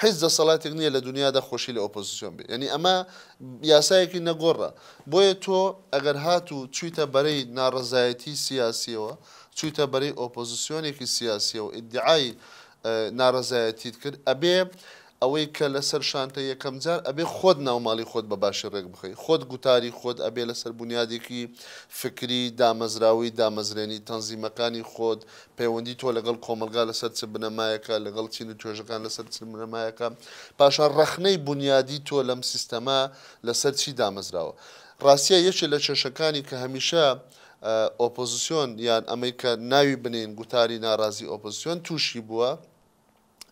حیز دەسەڵاتێک نییە لە دنیادا خۆشی لە ئۆپۆزیسیۆن بێ یعنی ئەمە یاسایەکی نەگۆڕە بۆیە تۆ ئەگەر هاتوو چوویتە بەرەی ناڕەزایەتی سیاسیەوە چوویتە بەرەی ئۆپۆزیسیۆنێکی سیاسیەوە ئیدعای ناڕەزایەتیت کرد ئەبێ ئەوەی کە لەسەر شانتە یەکەم جار ئەبێ خۆت ناوماڵی خۆت بە باشی ڕێک بخەی خۆت گوتاری خۆت ئەبێ لەسەر بنیادێکی فکری دامەزراوی دامەزرێنی تەنزیمەکانی خۆت پەیوەندی تۆ لەگەڵ کۆمەلگا لەسەر چ بنەمایەکە لەگەڵ چین و توێژەکان لەسەر چ بنەمایەکە پاشان ڕەخنەی بنیادی تۆ لەم سیستەما لەسەر چی دامەزراوە ڕاستیە یەکێک لە کێشەکانی کە هەمیشە ئۆپۆزیسیۆن یان ئەمەی کە ناوی بنین گوتاری ناڕازی ئۆپۆزیسیۆن تووشی بووە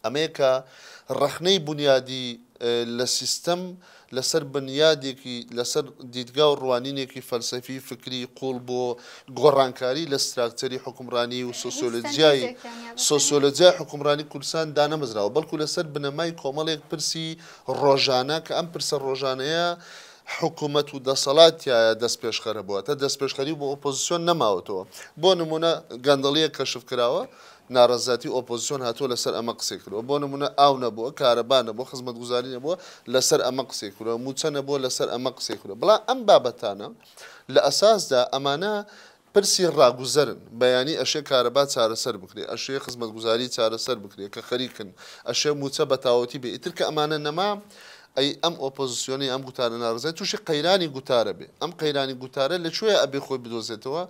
ئەمەیە کە ڕەخنەی بنیادی لە سیستەم لەسەر بنیادێکی لەسەر دیدگا و ڕوانینێکی فەلسەفی فکری قوڵ بۆ گۆڕانکاری لە ستراکچەری حکومڕانی و سۆسیۆلۆجیای حکومڕانی کوردستان دانەمەزراوە بەڵکو لەسەر بنەمای کۆمەڵێک پرسی ڕۆژانە کە ئەم پرسە ڕۆژانەیە حکوومەت و دەسەڵاتیایە دەست پێشخەرە بووە تا دەست پێشخەری بۆ ئۆپۆزیسیۆن نەماوەتەوە بۆ نمونە گەندەڵیە کەشف کراوە ناڕەزاتی ئۆپۆزیسیۆن هاتووە لەسەر ئەمە قسەی کردەوە بۆ نمونە ئاو نەبووە کارەبا نەبووە خزمەتگوزاری نەبووە لەسەر ئەمە قسەی کردەوە موچە نەبووە لەسەر ئەمە قسەی کردەوە بەڵام ئەم بابەتانە لە ئەساسدا ئەمانە پرسی ڕاگوزەرن بەیانی ئەشێ کارەبا چارەسەر بکرێ ئەشێ خزمەتگوزاری چارەسەر بکرێ کە خەریکن ئەشێ موچە بەتاوەتی بێ ئیتر کە ئەمانە نەما ئەی ئەم ئۆپۆزیسیۆنی ئەم گوتارە ناڕزای تووشی قەیرانی گوتارە بێ ئەم قەیرانی گوتارە لەکوێ ئەبێ خۆی بدۆزێتەوە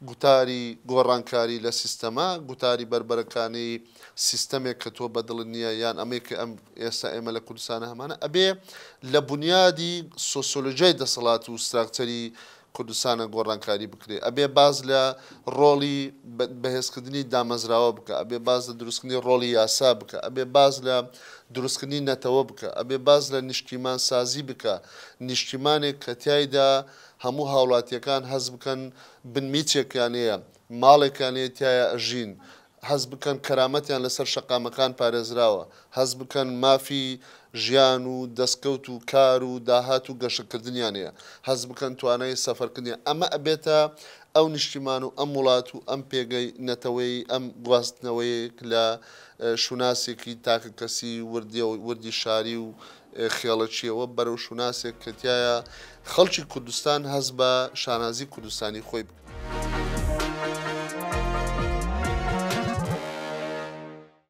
گوتاری گۆڕانکاری لە سیستەما گوتاری بربەرەکانی سیستەمێک کە تۆ بەدڵ نییە یان ئەمەی کە ئەم ئێستا ئێمە لە کوردستانە هەمانە ئەبێ لە بنیادی سۆسیۆلۆژیای دەسەڵات و ستراکچەری کوردستانە گۆڕانکاری بکرێ ئەبێ باز لە ڕۆڵی بەهێزکردنی دامەزراوە بکە ئەبێ باز لە دروستکردنی ڕۆڵی یاسا بکە ئەبێ باز لە دروستکردنی نەتەوە بکە ئەبێ باز لە نیشتیمان سازی بکە نیشتیمانێک کە تایدا هەموو هاوڵاتیەکان هەز بکەن بنمیچێکیانەیە ماڵێکیانەیە تایە ئەژین هەز بکەن کەرامەتیان لەسەر شەقامەکان پارێزراوە هەز بکەن مافی ژیان و دەستکەوت و کار و داهات و گەشەکردنیانەیە هەز بکەن توانای سەفەرکردنی ئەمە ئەبێتە ئەو نیشتیمان و ئەم وڵات و ئەم پێگەی نەتەوەی ئەم گواستنەوەیەک لە شوناسێکی تاکە کەسی وردی شاری و خێڵەچیەوە بەرەو شوناسێک کە تایە خەڵکی کوردستان هەز بە شانازی کوردستانی خۆی